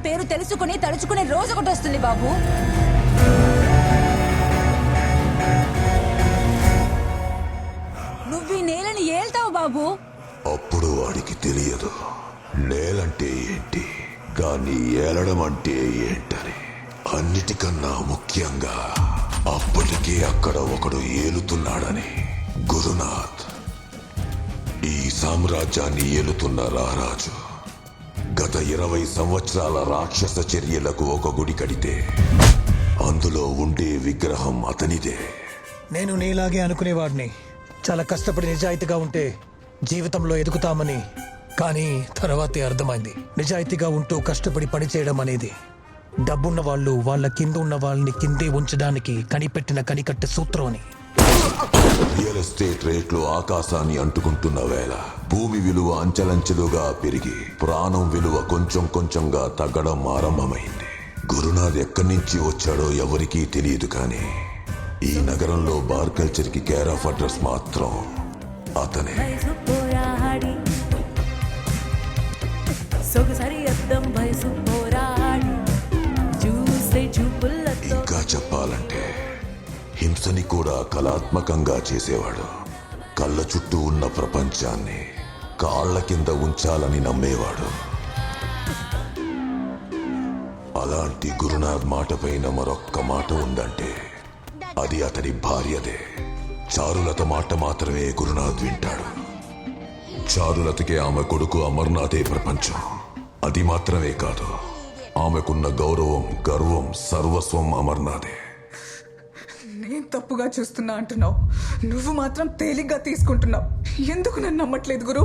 పేరు తెలుసుకుని తలుచుకునే రోజు ఒకటి వస్తుంది బాబు. నువ్వు ఈ నేలని ఏళ్తావు బాబు. అప్పుడు వాడికి తెలియదు నేలంటే ఏంటి, దాన్ని ఏలడం అంటే ఏంటని. అన్నిటికన్నా ముఖ్యంగా అప్పటికే అక్కడ ఒకడు ఏలుతున్నాడని. గురునాథ్ ఈ సామ్రాజ్యాన్ని ఏలుతున్న రారాజు. గత 20 సంవత్సరాల రాక్షస చర్యలకు ఒక గుడి కడితే అందులో ఉండే విగ్రహం అతనిదే. నేను నీలాగే అనుకునేవాడిని. చాలా కష్టపడి నిజాయితీగా ఉంటే జీవితంలో ఎదుగుతామని. కానీ తర్వాతే అర్థమైంది, నిజాయితీగా ఉంటూ కష్టపడి పనిచేయడం అనేది డబ్బున్న వాళ్ళు వాళ్ళ కింద ఉన్న వాళ్ళని కిందే ఉంచడానికి కనిపెట్టిన కనికట్టే సూత్రం అని. రియల్ ఎస్టేట్ రేట్లు ఆకాశాన్ని అంటుకుంటున్న వేళ భూమి విలువ అంచెలంచెలుగా పెరిగి ప్రాణం విలువ కొంచెం కొంచెంగా తగ్గడం ఆరంభమైంది. గురునాథ్ ఎక్కడి నుంచి వచ్చాడో ఎవరికీ తెలియదు, కానీ ఈ నగరంలో బార్ కల్చర్ కి కేర్ ఆఫ్ అడ్రస్ మాత్రం అతనే. ఇంకా చెప్పాలంటే హింసని కూడా కళాత్మకంగా చేసేవాడు. కళ్ళ చుట్టూ ఉన్న ప్రపంచాన్ని కాళ్ల కింద ఉంచాలని నమ్మేవాడు. అలాంటి గురునాథ్ మాట పైన మరొక్క మాట ఉందంటే అది అతడి భార్యదే. చారులత మాట మాత్రమే గురునాథ్ వింటాడు. చారులతకి ఆమె కొడుకు అమర్నాథే ప్రపంచం. అది మాత్రమే కాదు, ఆమెకున్న గౌరవం, గర్వం, సర్వస్వం అమర్నాథే. నేను తప్పుగా చూస్తున్నా అంటున్నావు, నువ్వు మాత్రం తేలిగ్గా తీసుకుంటున్నావు. ఎందుకు నన్ను నమ్మట్లేదు గురు?